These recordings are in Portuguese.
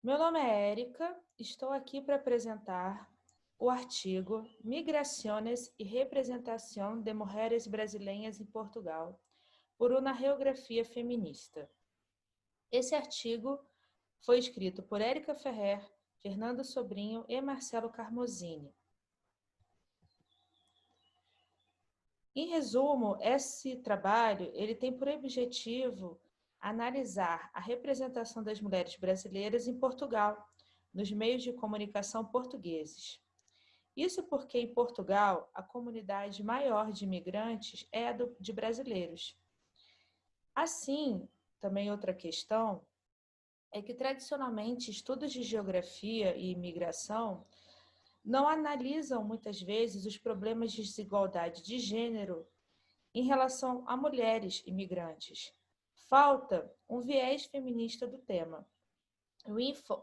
Meu nome é Érica, estou aqui para apresentar o artigo Migraciones e Representação de Mulheres Brasileiras em Portugal, por uma Geografia Feminista. Esse artigo foi escrito por Érica Ferrer, Fernando Sobrinho e Marcelo Carmosini. Em resumo, esse trabalho ele tem por objetivo analisar a representação das mulheres brasileiras em Portugal, nos meios de comunicação portugueses. Isso porque, em Portugal, a comunidade maior de imigrantes é a de brasileiros. Assim, também outra questão é que, tradicionalmente, estudos de geografia e imigração não analisam, muitas vezes, os problemas de desigualdade de gênero em relação a mulheres imigrantes. Falta um viés feminista do tema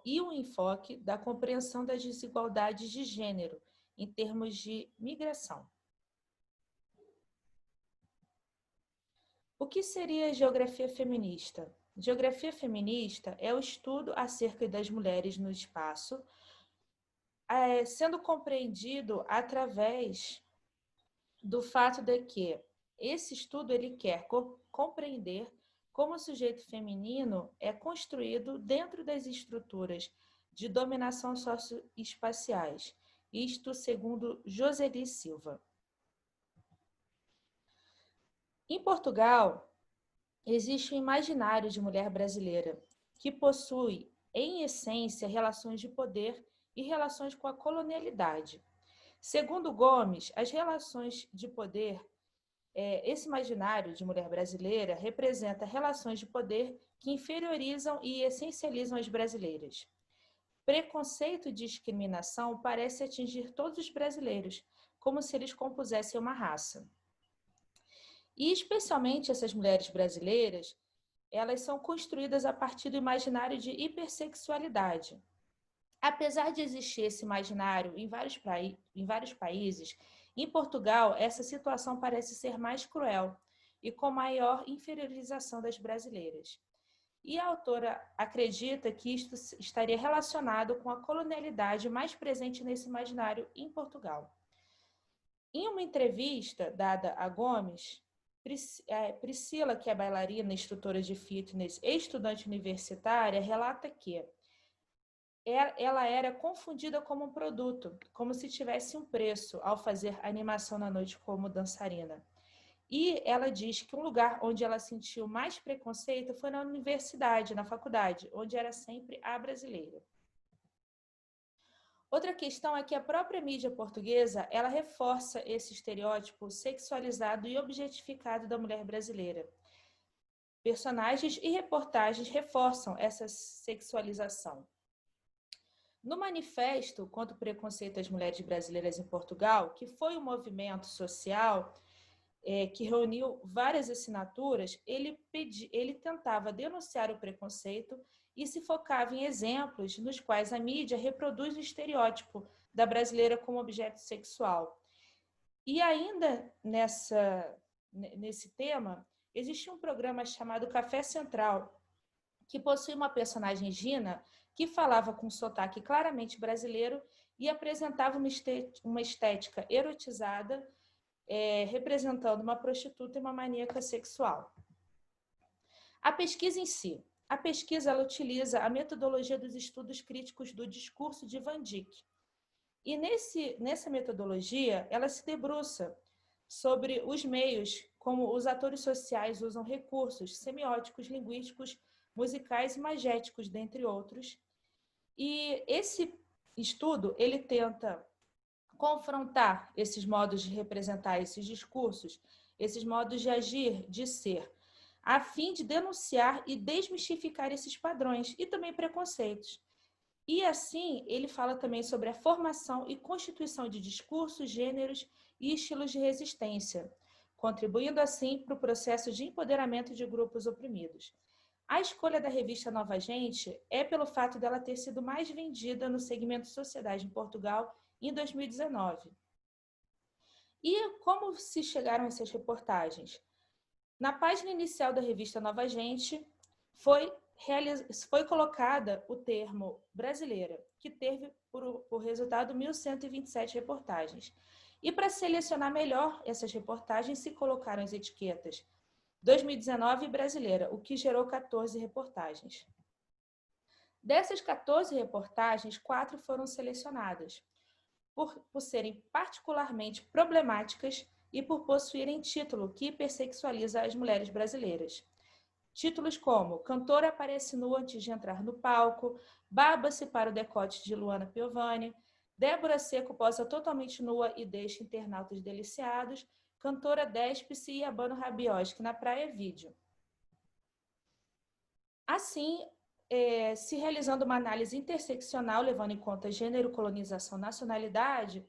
e um enfoque da compreensão das desigualdades de gênero em termos de migração. O que seria geografia feminista? Geografia feminista é o estudo acerca das mulheres no espaço, sendo compreendido através do fato de que esse estudo ele quer compreender como o sujeito feminino é construído dentro das estruturas de dominação socioespaciais, isto segundo Joseli Silva. Em Portugal, existe um imaginário de mulher brasileira que possui, em essência, relações de poder e relações com a colonialidade. Segundo Gomes, as relações de poder, esse imaginário de mulher brasileira representa relações de poder que inferiorizam e essencializam as brasileiras. Preconceito e discriminação parece atingir todos os brasileiros, como se eles compusessem uma raça. E especialmente essas mulheres brasileiras, elas são construídas a partir do imaginário de hipersexualidade. Apesar de existir esse imaginário em vários países, em Portugal, essa situação parece ser mais cruel e com maior inferiorização das brasileiras. E a autora acredita que isto estaria relacionado com a colonialidade mais presente nesse imaginário em Portugal. Em uma entrevista dada a Gomes, Priscila, que é bailarina, instrutora de fitness e estudante universitária, relata que ela era confundida como um produto, como se tivesse um preço ao fazer animação na noite como dançarina. E ela diz que um lugar onde ela sentiu mais preconceito foi na universidade, na faculdade, onde era sempre a brasileira. Outra questão é que a própria mídia portuguesa, ela reforça esse estereótipo sexualizado e objetificado da mulher brasileira. Personagens e reportagens reforçam essa sexualização. No manifesto contra o preconceito às mulheres brasileiras em Portugal, que foi um movimento social que reuniu várias assinaturas, ele tentava denunciar o preconceito e se focava em exemplos nos quais a mídia reproduz o estereótipo da brasileira como objeto sexual. E ainda nesse tema, existe um programa chamado Café Central, que possui uma personagem, Gina, que falava com sotaque claramente brasileiro e apresentava uma estética erotizada, representando uma prostituta e uma maníaca sexual. A pesquisa em si. A pesquisa ela utiliza a metodologia dos estudos críticos do discurso de Van Dijk. E nessa metodologia, ela se debruça sobre os meios como os atores sociais usam recursos semióticos, linguísticos, musicais e magéticos, dentre outros. E esse estudo, ele tenta confrontar esses modos de representar esses discursos, esses modos de agir, de ser, a fim de denunciar e desmistificar esses padrões e também preconceitos. E assim, ele fala também sobre a formação e constituição de discursos, gêneros e estilos de resistência, contribuindo assim para o processo de empoderamento de grupos oprimidos. A escolha da revista Nova Gente é pelo fato dela ter sido mais vendida no segmento Sociedade em Portugal em 2019. E como se chegaram a essas reportagens? Na página inicial da revista Nova Gente, foi foi colocada o termo brasileira, que teve por resultado 1.127 reportagens. E para selecionar melhor essas reportagens, se colocaram as etiquetas 2019 e brasileira, o que gerou 14 reportagens. Dessas 14 reportagens, 4 foram selecionadas, por serem particularmente problemáticas e por possuírem título que hipersexualiza as mulheres brasileiras. Títulos como Cantora aparece nua antes de entrar no palco, Baba-se para o decote de Luana Piovani, Débora Seco posa totalmente nua e deixa internautas deliciados, Cantora despe-se e abana o rabiosque na praia vídeo. Assim, se realizando uma análise interseccional, levando em conta gênero, colonização, nacionalidade,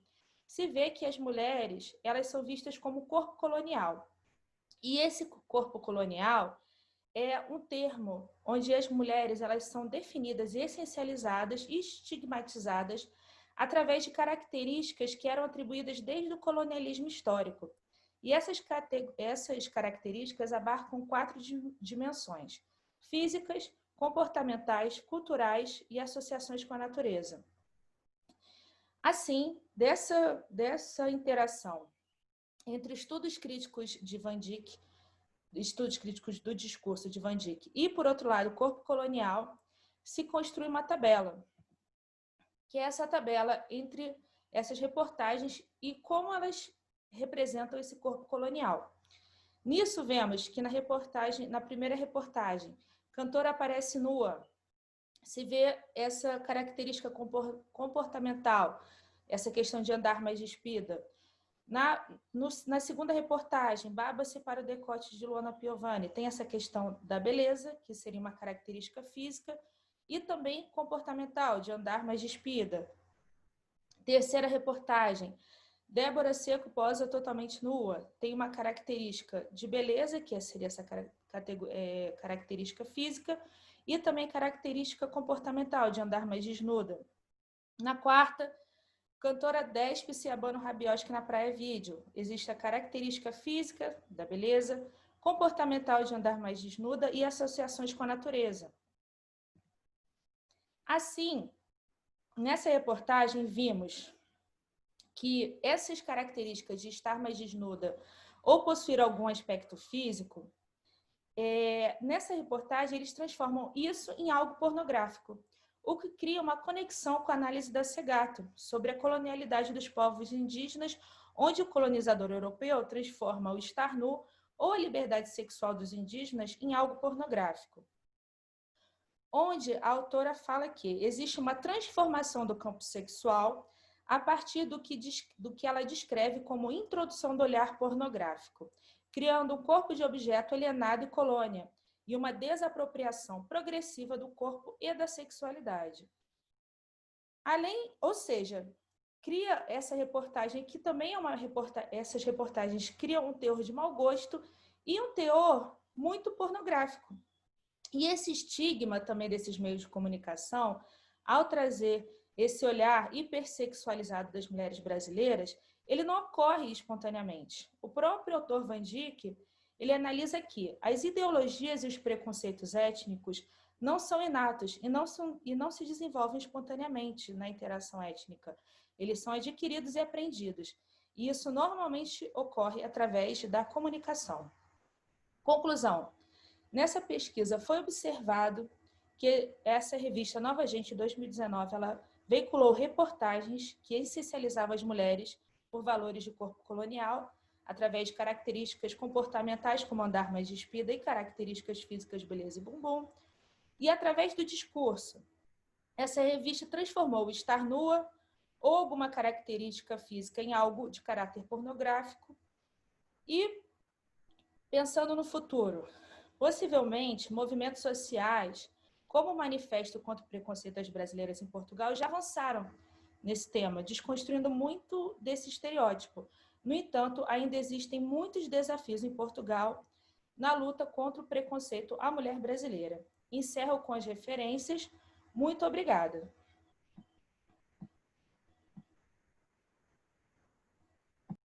se vê que as mulheres, elas são vistas como corpo colonial. E esse corpo colonial é um termo onde as mulheres, elas são definidas, essencializadas e estigmatizadas através de características que eram atribuídas desde o colonialismo histórico. E essas características abarcam 4 dimensões: físicas, comportamentais, culturais e associações com a natureza. Assim, dessa interação entre estudos críticos de Van Dijk, estudos críticos do discurso de Van Dijk e, por outro lado, o corpo colonial, se construi uma tabela, que é essa tabela entre essas reportagens e como elas representam esse corpo colonial. Nisso, vemos que na primeira reportagem, Cantora aparece nua, se vê essa característica comportamental, essa questão de andar mais despida. Na segunda reportagem, Baba-se para o decote de Luana Piovani, tem essa questão da beleza, que seria uma característica física, e também comportamental, de andar mais despida. Terceira reportagem, Débora Seco posa totalmente nua, tem uma característica de beleza, que seria essa característica física, e também característica comportamental, de andar mais desnuda. Na quarta, Cantora despe-se e abana o rabiosque na praia vídeo. Existe a característica física da beleza, comportamental de andar mais desnuda e associações com a natureza. Assim, nessa reportagem vimos que essas características de estar mais desnuda ou possuir algum aspecto físico, nessa reportagem eles transformam isso em algo pornográfico, o que cria uma conexão com a análise da Segato sobre a colonialidade dos povos indígenas, onde o colonizador europeu transforma o estar nu ou a liberdade sexual dos indígenas em algo pornográfico. Onde a autora fala que existe uma transformação do campo sexual a partir do que ela descreve como introdução do olhar pornográfico, criando um corpo de objeto alienado e colônia, e uma desapropriação progressiva do corpo e da sexualidade. Ou seja, cria essa reportagem, que também é essas reportagens criam um teor de mau gosto e um teor muito pornográfico. E esse estigma também desses meios de comunicação, ao trazer esse olhar hipersexualizado das mulheres brasileiras, ele não ocorre espontaneamente. O próprio autor Van Dijk, ele analisa que as ideologias e os preconceitos étnicos não são inatos e não se desenvolvem espontaneamente na interação étnica. Eles são adquiridos e aprendidos. E isso normalmente ocorre através da comunicação. Conclusão. Nessa pesquisa foi observado que essa revista Nova Gente, em 2019, ela veiculou reportagens que essencializavam as mulheres por valores de corpo colonial, através de características comportamentais, como andar mais despida, e características físicas, beleza e bumbum. E através do discurso, essa revista transformou o estar nua ou alguma característica física em algo de caráter pornográfico. E, pensando no futuro, possivelmente, movimentos sociais, como o Manifesto contra o Preconceito das Brasileiras em Portugal, já avançaram nesse tema, desconstruindo muito desse estereótipo. No entanto, ainda existem muitos desafios em Portugal na luta contra o preconceito à mulher brasileira. Encerro com as referências. Muito obrigada.